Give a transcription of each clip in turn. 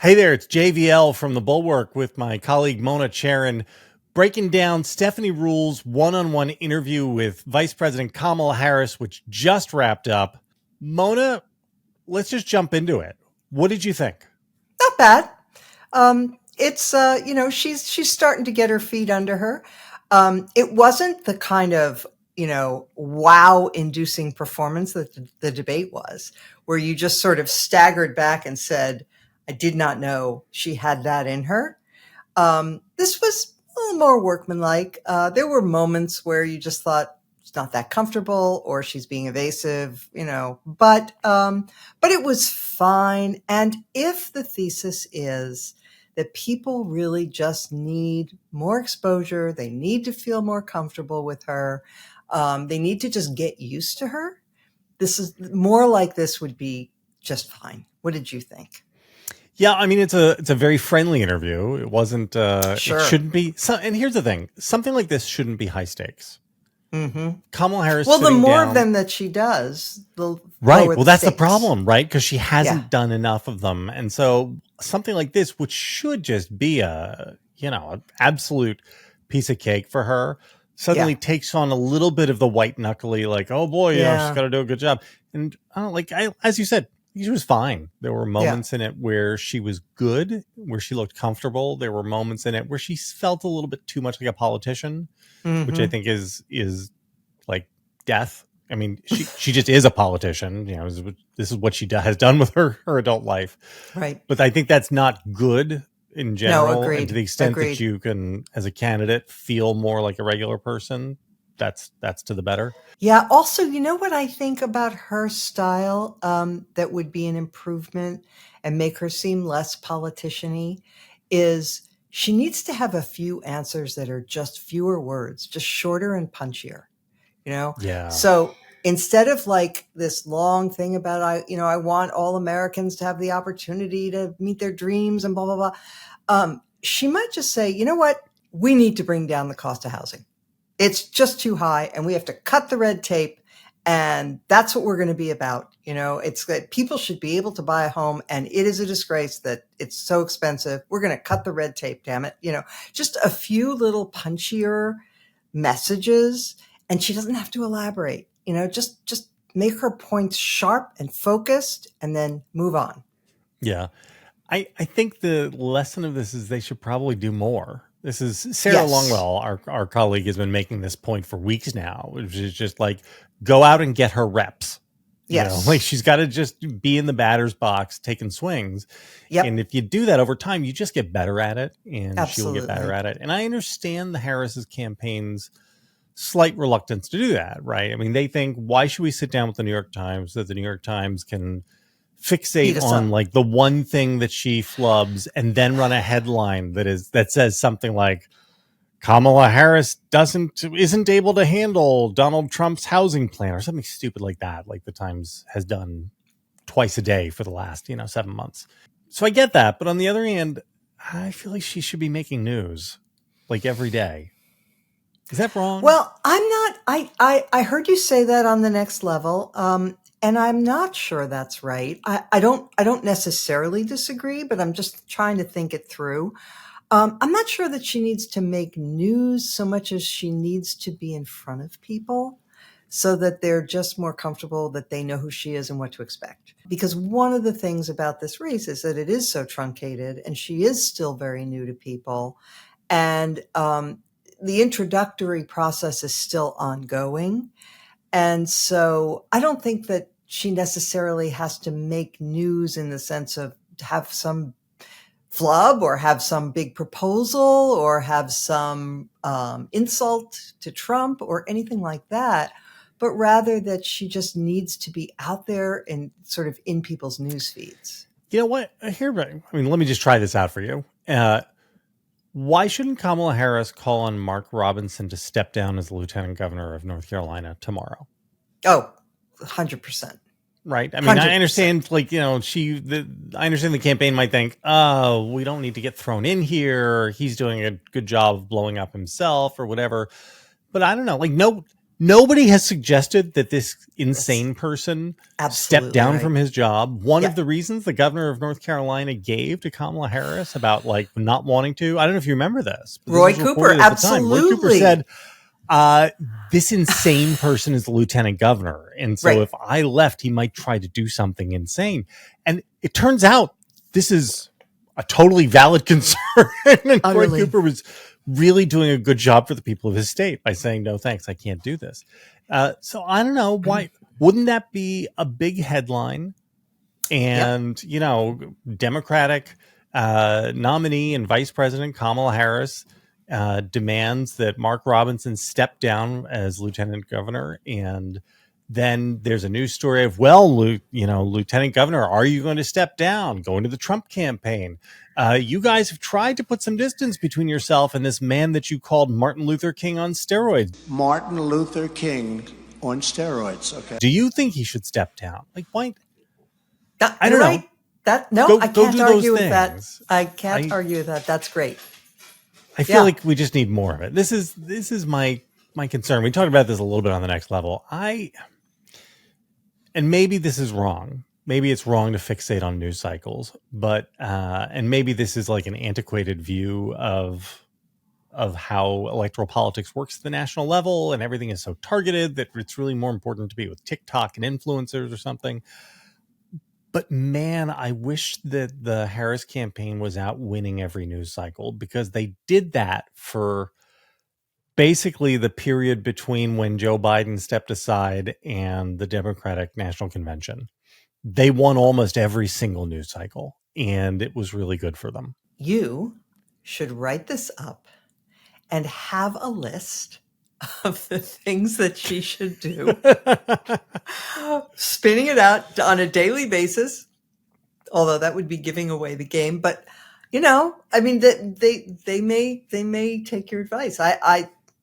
Hey there, it's JVL from the Bulwark with my colleague Mona Charen, breaking down Stephanie Ruhle's one-on-one interview with Vice President Kamala Harris, which just wrapped up. Mona, let's just jump into it. What did you think? Not bad. It's she's starting to get her feet under her. It wasn't the kind of wow-inducing performance that the debate was, where you just sort of staggered back and said, "I did not know she had that in her." This was a little more workmanlike. There were moments where you just thought she's not that comfortable or she's being evasive, but it was fine. And if the thesis is that people really just need more exposure, they need to feel more comfortable with her, they need to just get used to her. This is more like this would be just fine. What did you think? Yeah, I mean, it's a very friendly interview. It wasn't, it Sure. shouldn't be. And here's the thing, something like this shouldn't be high stakes. Mm-hmm. Kamala Harris Well, the sitting more of down. them that she does, the Right. lower Well, the that's the stakes. problem, right? Because she Yeah. hasn't done enough of them. And so something like this, which should just be an absolute piece of cake for her, Yeah. suddenly takes on a little bit of the white knuckly, like, oh boy, she's Yeah. got to do a good job. And as you said, she was fine. There were Yeah. moments in it where she was good, where she looked comfortable. There were moments in it where she felt a little bit too much like a politician, which I Mm-hmm. think is like death. I mean, she just is a politician. This is what she has done with her adult life. Right. But I think that's not good in No, general. And to agreed. the extent that Agreed. you can, as a candidate, feel more like a regular person, that's to the better. Yeah. Also, you know what I think about her style that would be an improvement and make her seem less politician-y is she needs to have a few answers that are just fewer words, just shorter and punchier. you know Yeah. so instead of like this long thing about I want all Americans to have the opportunity to meet their dreams and blah blah blah, she might just say, you know what, we need to bring down the cost of housing. It's just too high and we have to cut the red tape, and that's what we're going to be about. It's that people should be able to buy a home, and it is a disgrace that it's so expensive. We're going to cut the red tape, damn it. Just a few little punchier messages, and she doesn't have to elaborate. Just make her points sharp and focused and then move on. Yeah. I think the lesson of this is they should probably do more. This is Sarah Yes. Longwell, our colleague, has been making this point for weeks now, which is just like, go out and get her reps. Like Yes. she's got to just be in the batter's box taking swings. And Yep. if you do that over time, you just get better at it, and she will get better Absolutely. at it. And I understand the Harris's campaign's slight reluctance to do that, right? I mean, they think, why should we sit down with the New York Times so that the New York Times can fixate Beat us on up. like the one thing that she flubs and then run a headline that says something like Kamala Harris isn't able to handle Donald Trump's housing plan or something stupid like that, like the Times has done twice a day for the last 7 months. So I get that, but on the other hand, I feel like she should be making news like every day. Is that wrong? Well, I'm not. I heard you say that on the next level, and I'm not sure that's right. I don't necessarily disagree, but I'm just trying to think it through. I'm not sure that she needs to make news so much as she needs to be in front of people so that they're just more comfortable, that they know who she is and what to expect. Because one of the things about this race is that it is so truncated and she is still very new to people. And the introductory process is still ongoing. And so I don't think that she necessarily has to make news in the sense of have some flub or have some big proposal or have some insult to Trump or anything like that, but rather that she just needs to be out there and sort of in people's news feeds. You know what? Let me just try this out for you. Why shouldn't Kamala Harris call on Mark Robinson to step down as the lieutenant governor of North Carolina tomorrow? Oh, 100%. Right. I mean, I 100%. understand, I understand the campaign might think, oh, we don't need to get thrown in here. He's doing a good job of blowing up himself or whatever. But I don't know. Like, no, Nobody has suggested that this That's insane person step absolutely down right. from his job. One Yeah. of the reasons the governor of North Carolina gave to Kamala Harris about like not wanting to, I don't know if you remember this, but this Roy was Cooper, reported at the time. Roy Cooper absolutely. said, this insane person is the lieutenant governor. And so Right. if I left, he might try to do something insane. And it turns out this is a totally valid concern. And Roy Utterly. Cooper was really doing a good job for the people of his state by saying, no, thanks, I can't do this. So I don't know why. Wouldn't that be a big headline? Yep. And, Democratic nominee and Vice President Kamala Harris demands that Mark Robinson step down as lieutenant governor. And then there's a news story of, well, Lieutenant Governor, are you going to step down? Going to the Trump campaign. You guys have tried to put some distance between yourself and this man that you called Martin Luther King on steroids. Martin Luther King on steroids. Okay. Do you think he should step down? Like, why? I You're don't right. know. I Go can't do argue those with that. things. I can't argue with that. That's great. I feel like we just need more of it. This is my concern. We talked about this a little bit on the next level. And maybe this is wrong. Maybe it's wrong to fixate on news cycles, but and maybe this is like an antiquated view of how electoral politics works at the national level, and everything is so targeted that it's really more important to be with TikTok and influencers or something. But man, I wish that the Harris campaign was out winning every news cycle, because they did that for basically the period between when Joe Biden stepped aside and the Democratic National Convention. They won almost every single news cycle, and it was really good for them. You should write this up and have a list of the things that she should do, spinning it out on a daily basis, although that would be giving away the game. But I mean, they may take your advice.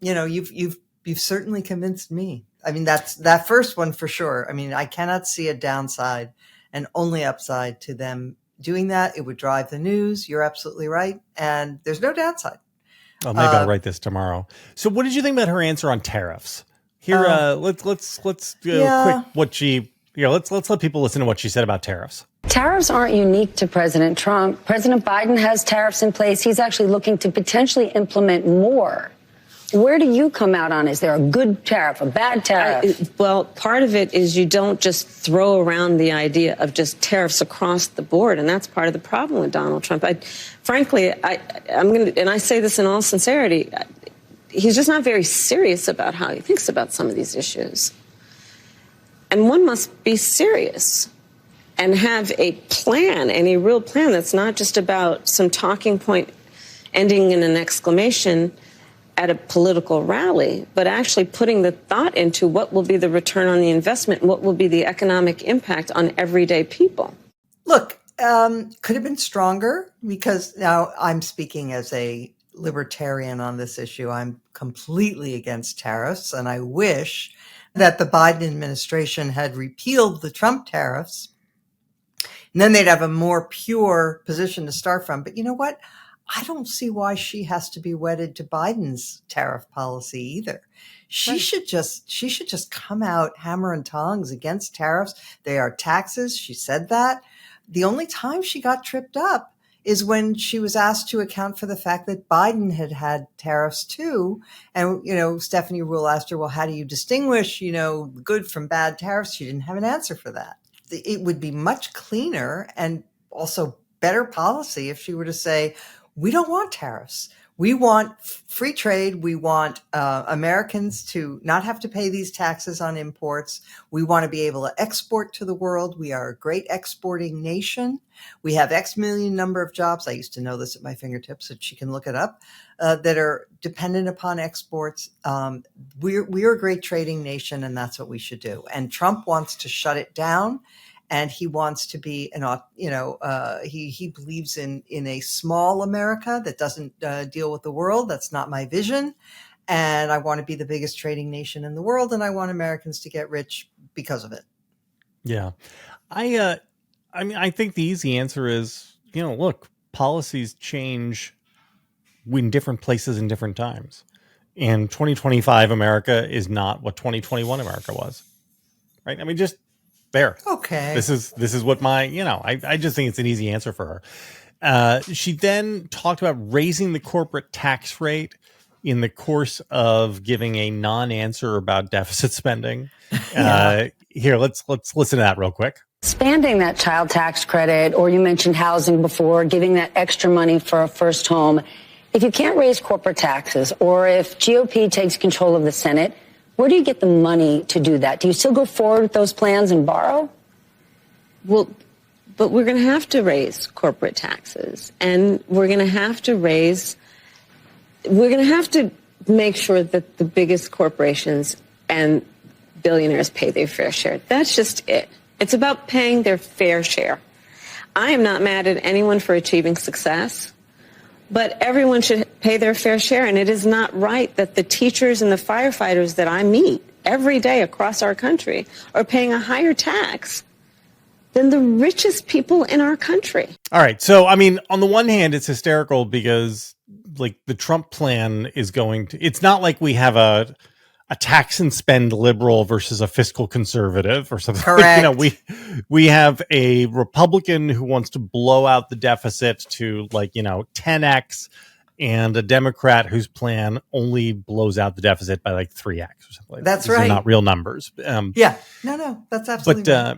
You've certainly convinced me. I mean, that's that first one for sure. I mean, I cannot see a downside and only upside to them doing that. It would drive the news. You're absolutely right, and there's no downside. Oh, maybe I'll write this tomorrow. So, what did you think about her answer on tariffs? Here, let's quick what she. Let's let people listen to what she said about tariffs. Tariffs aren't unique to President Trump. President Biden has tariffs in place. He's actually looking to potentially implement more. Where do you come out on? Is there a good tariff, a bad tariff? Well, part of it is you don't just throw around the idea of just tariffs across the board, and that's part of the problem with Donald Trump. Frankly, I'm going to, and I say this in all sincerity, he's just not very serious about how he thinks about some of these issues. And one must be serious and have a plan, and a real plan that's not just about some talking point ending in an exclamation at a political rally, but actually putting the thought into what will be the return on the investment, what will be the economic impact on everyday people. Look, could have been stronger, because now I'm speaking as a libertarian on this issue. I'm completely against tariffs, and I wish that the Biden administration had repealed the Trump tariffs, and then they'd have a more pure position to start from. But you know what? I don't see why she has to be wedded to Biden's tariff policy either. She should just come out hammer and tongs against tariffs. They are taxes. She said that. The only time she got tripped up is when she was asked to account for the fact that Biden had tariffs too. And, Stephanie Ruhle asked her, well, how do you distinguish, good from bad tariffs? She didn't have an answer for that. It would be much cleaner and also better policy if she were to say, we don't want tariffs. We want free trade. We want Americans to not have to pay these taxes on imports. We want to be able to export to the world. We are a great exporting nation. We have X million number of jobs. I used to know this at my fingertips, so she can look it up, that are dependent upon exports. We're a great trading nation, and that's what we should do. And Trump wants to shut it down. And he wants to be he believes in a small America that doesn't deal with the world. That's not my vision. And I want to be the biggest trading nation in the world. And I want Americans to get rich because of it. Yeah. I think the easy answer is, look, policies change in different places in different times. And 2025 America is not what 2021 America was. Right? I mean, just there. Okay. This is what I just think it's an easy answer for her. She then talked about raising the corporate tax rate in the course of giving a non-answer about deficit spending. Here, let's listen to that real quick. Expanding that child tax credit, or you mentioned housing before, giving that extra money for a first home. If you can't raise corporate taxes, or if GOP takes control of the Senate, where do you get the money to do that? Do you still go forward with those plans and borrow? Well, but we're going to have to raise corporate taxes, and we're going to have to make sure that the biggest corporations and billionaires pay their fair share. That's just it. It's about paying their fair share. I am not mad at anyone for achieving success, but everyone should pay their fair share, and it is not right that the teachers and the firefighters that I meet every day across our country are paying a higher tax than the richest people in our country. All right. So, I mean, on the one hand, it's hysterical because like the Trump plan is it's not like we have a tax and spend liberal versus a fiscal conservative or something. Correct. We have a Republican who wants to blow out the deficit to 10x, and a Democrat whose plan only blows out the deficit by 3x or something like that. That's These right. are not real numbers. Yeah. No, that's absolutely right.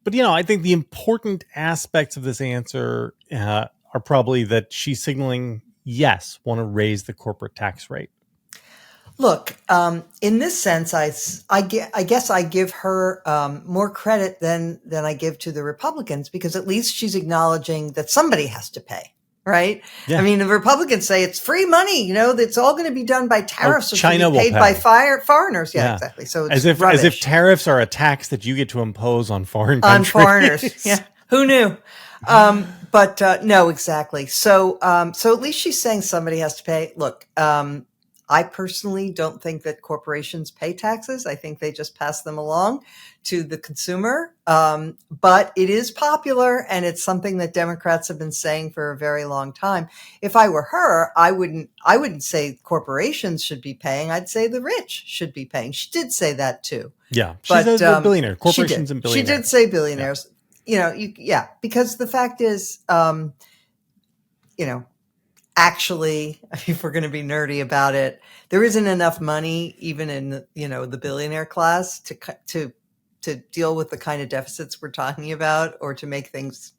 But I think the important aspects of this answer are probably that she's signaling, yes, want to raise the corporate tax rate. Look, in this sense, I guess I give her more credit than I give to the Republicans, because at least she's acknowledging that somebody has to pay, right? Yeah. I mean, the Republicans say it's free money, that's all going to be done by tariffs, which China will be paid will by pay. foreigners. Yeah, exactly. So it's as if tariffs are a tax that you get to impose on foreign countries. On foreigners. Yeah, who knew? But no, exactly. So at least she's saying somebody has to pay. Look, I personally don't think that corporations pay taxes. I think they just pass them along to the consumer. But it is popular, and it's something that Democrats have been saying for a very long time. If I were her, I wouldn't say corporations should be paying. I'd say the rich should be paying. She did say that too. Yeah, she's a billionaire. Corporations and billionaires. She did say billionaires. Yeah. Because the fact is, actually, if we're going to be nerdy about it, there isn't enough money even in the billionaire class to deal with the kind of deficits we're talking about, or to make things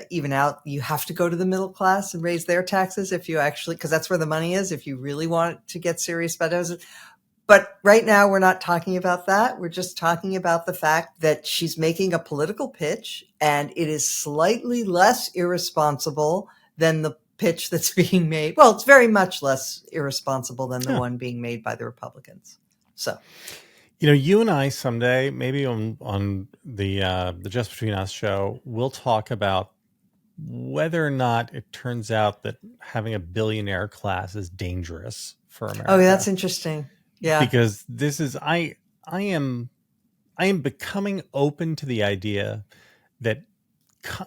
even out. You have to go to the middle class and raise their taxes because that's where the money is, if you really want to get serious about deficits. But right now, we're not talking about that. We're just talking about the fact that she's making a political pitch, and it is slightly less irresponsible than the pitch that's being made. Well, it's very much less irresponsible than the one being made by the Republicans. So, you and I someday, maybe on the Just Between Us show, we'll talk about whether or not it turns out that having a billionaire class is dangerous for America. Oh, that's interesting. Yeah, because this is I am becoming open to the idea that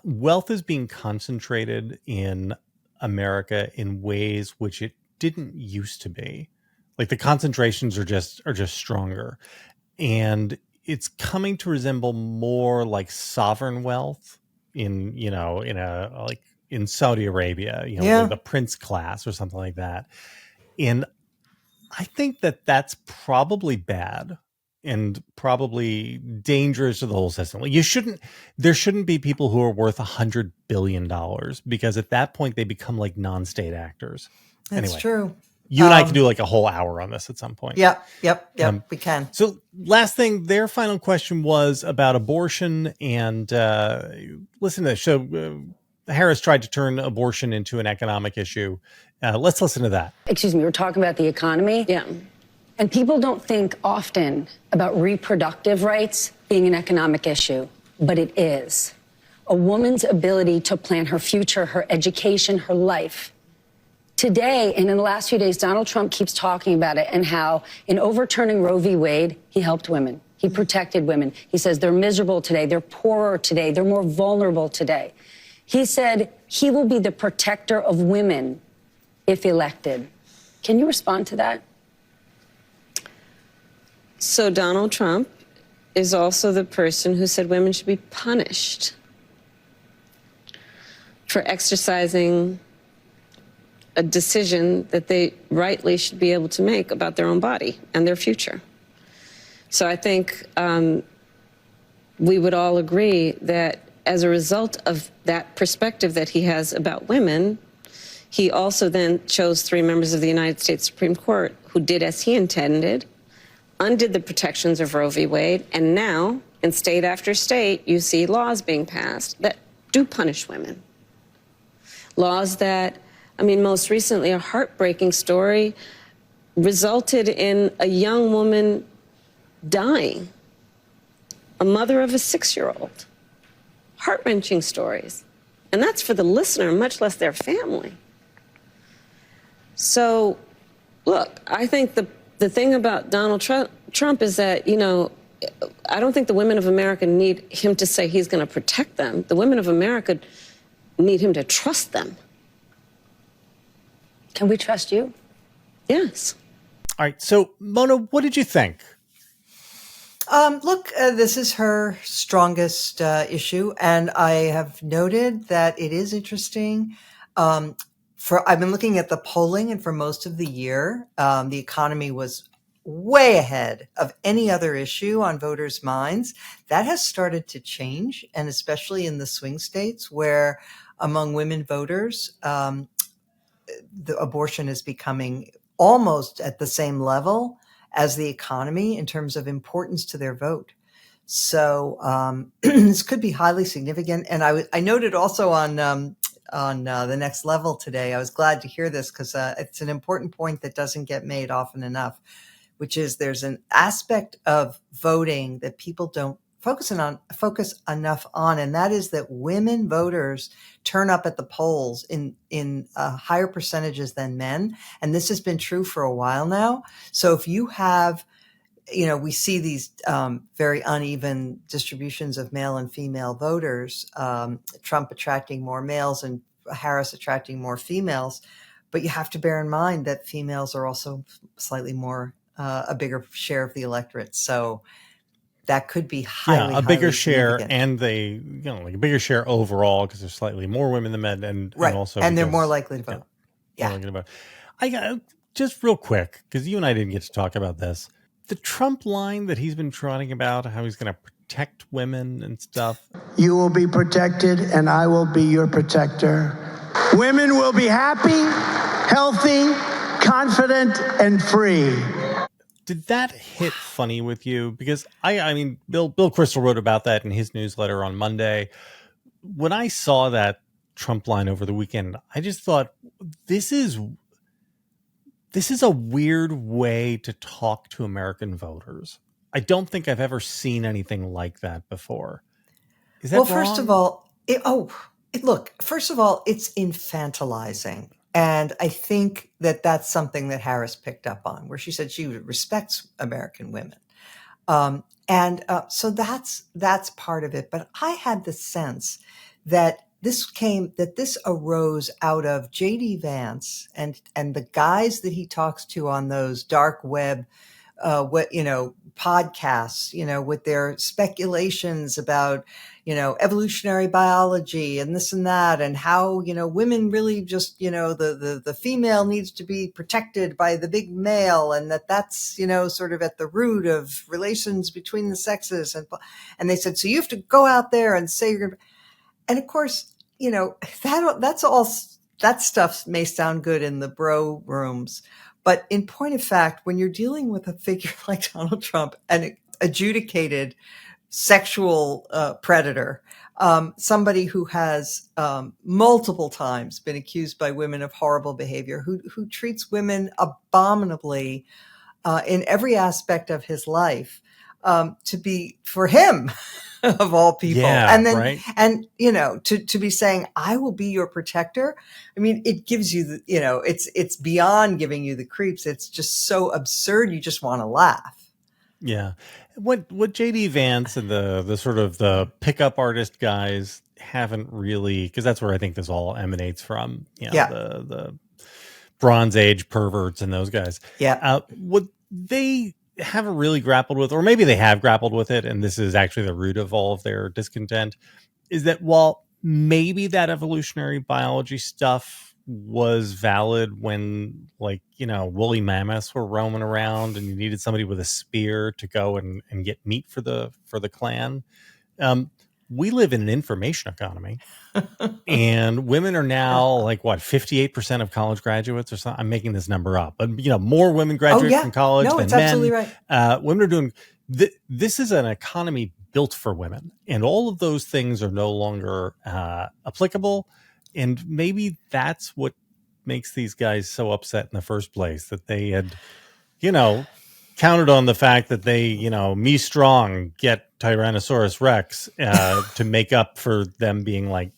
wealth is being concentrated in America in ways which it didn't used to be. Like the concentrations are just stronger, and it's coming to resemble more like sovereign wealth in Saudi Arabia, like the prince class or something like that. And I think that that's probably bad and probably dangerous to the whole system. Like there shouldn't be people who are worth $100 billion, because at that point they become like non-state actors. That's true. You and I can do like a whole hour on this at some point. Yep, we can. So last thing, their final question was about abortion, and listen to this. So Harris tried to turn abortion into an economic issue. Let's listen to that. Excuse me, we're talking about the economy. Yeah. And people don't think often about reproductive rights being an economic issue, but it is. A woman's ability to plan her future, her education, her life. Today, and in the last few days, Donald Trump keeps talking about it, and how in overturning Roe v. Wade, he helped women. He protected women. He says they're miserable today, they're poorer today, they're more vulnerable today. He said he will be the protector of women if elected. Can you respond to that? So Donald Trump is also the person who said women should be punished for exercising a decision that they rightly should be able to make about their own body and their future. So I think we would all agree that as a result of that perspective that he has about women, he also then chose 3 members of the United States Supreme Court who did as he intended, undid the protections of Roe v. Wade, and now, in state after state, you see laws being passed that do punish women. Laws that, I mean, most recently, a heartbreaking story resulted in a young woman dying, a mother of a 6-year-old. Heart-wrenching stories. And that's for the listener, much less their family. So, look, I think the thing about Donald Trump is that, you know, I don't think the women of America need him to say he's going to protect them. The women of America need him to trust them. Can we trust you? Yes. All right. So, Mona, what did you think? Look, this is her strongest issue, and I have noted that it is interesting. I've been looking at the polling, and for most of the year, the economy was way ahead of any other issue on voters' minds. That has started to change, and especially in the swing states where among women voters, the abortion is becoming almost at the same level as the economy in terms of importance to their vote. So this could be highly significant. And I noted also on the next level today, I was glad to hear this because it's an important point that doesn't get made often enough, which is there's an aspect of voting that people don't focus enough on, and that is that women voters turn up at the polls in higher percentages than men, and this has been true for a while now. So if you have, you know, we see these very uneven distributions of male and female voters, Trump attracting more males and Harris attracting more females, but you have to bear in mind that females are also slightly more a bigger share of the electorate. So that could be highly, a bigger share, significant. and like a bigger share overall because there's slightly more women than men, and also and they're because, more likely to vote. More likely to vote. I got just real quick because you and I didn't get to talk about this. The Trump line that he's been trotting about, how he's going to protect women and stuff. You will be protected, and I will be your protector. Women will be happy, healthy, confident, and free. Did that hit funny with you? Because I mean, Bill Kristol wrote about that in his newsletter on Monday. When I saw that Trump line over the weekend, I just thought this is a weird way to talk to American voters. I don't think I've ever seen anything like that before. Is that wrong? First of all, it's infantilizing. And I think that that's something that Harris picked up on, where she said she respects American women. So that's part of it. But I had the sense that this arose out of J.D. Vance and the guys that he talks to on those dark web, podcasts, with their speculations about, evolutionary biology and this and that, and how, women really just, the female needs to be protected by the big male, and that's, sort of at the root of relations between the sexes. And they said, so you have to go out there and say you're going to, and of course, that's all, that stuff may sound good in the bro rooms. But in point of fact, when you're dealing with a figure like Donald Trump, an adjudicated sexual predator, somebody who has multiple times been accused by women of horrible behavior, who treats women abominably in every aspect of his life, to be, for him, of all people. Yeah, and then, right. And, to be saying, I will be your protector. I mean, it gives you it's beyond giving you the creeps. It's just so absurd. You just want to laugh. Yeah. What J.D. Vance and the sort of the pickup artist guys haven't really, because that's where I think this all emanates from, the Bronze Age perverts and those guys. Yeah. What they haven't really grappled with, or maybe they have grappled with it, and this is actually the root of all of their discontent, is that while maybe that evolutionary biology stuff was valid when, like, woolly mammoths were roaming around and you needed somebody with a spear to go and get meat for the clan. We live in an information economy. And women are now like 58% of college graduates or something. I'm making this number up, but more women graduate from college than it's men. absolutely right. Women are doing this is an economy built for women, and all of those things are no longer applicable. And maybe that's what makes these guys so upset in the first place, that they had, counted on the fact that they, me strong, get Tyrannosaurus Rex to make up for them being like,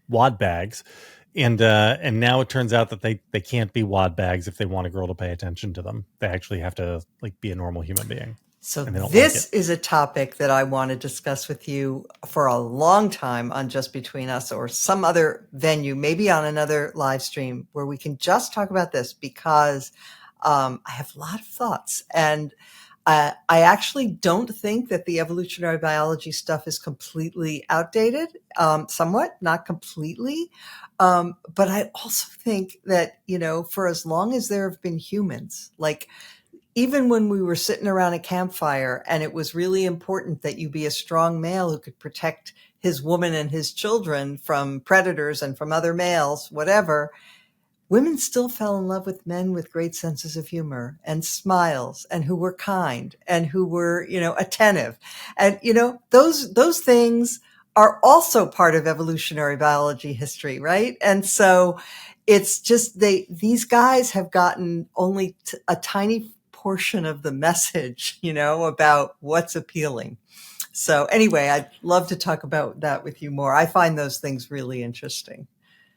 wad bags. And now it turns out that they can't be wad bags if they want a girl to pay attention to them. They actually have to be a normal human being. So this is a topic that I want to discuss with you for a long time on Just Between Us, or some other venue, maybe on another live stream where we can just talk about this, because I have a lot of thoughts. And I actually don't think that the evolutionary biology stuff is completely outdated, somewhat, not completely. But I also think that, for as long as there have been humans, like even when we were sitting around a campfire and it was really important that you be a strong male who could protect his woman and his children from predators and from other males, whatever, women still fell in love with men with great senses of humor and smiles, and who were kind and who were, attentive. And, those things are also part of evolutionary biology history, right? And so it's just these guys have gotten only a tiny portion of the message, about what's appealing. So anyway, I'd love to talk about that with you more. I find those things really interesting.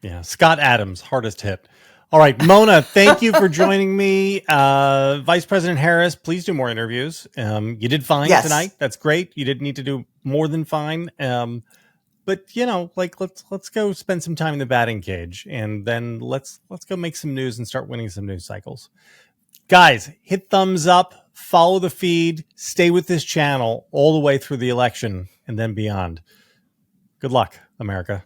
Yeah. Scott Adams, hardest hit. All right, Mona, thank you for joining me. Vice President Harris, please do more interviews. You did fine tonight. That's great. You didn't need to do more than fine. But let's go spend some time in the batting cage, and then let's go make some news and start winning some news cycles. Guys, hit thumbs up, follow the feed, stay with this channel all the way through the election and then beyond. Good luck, America.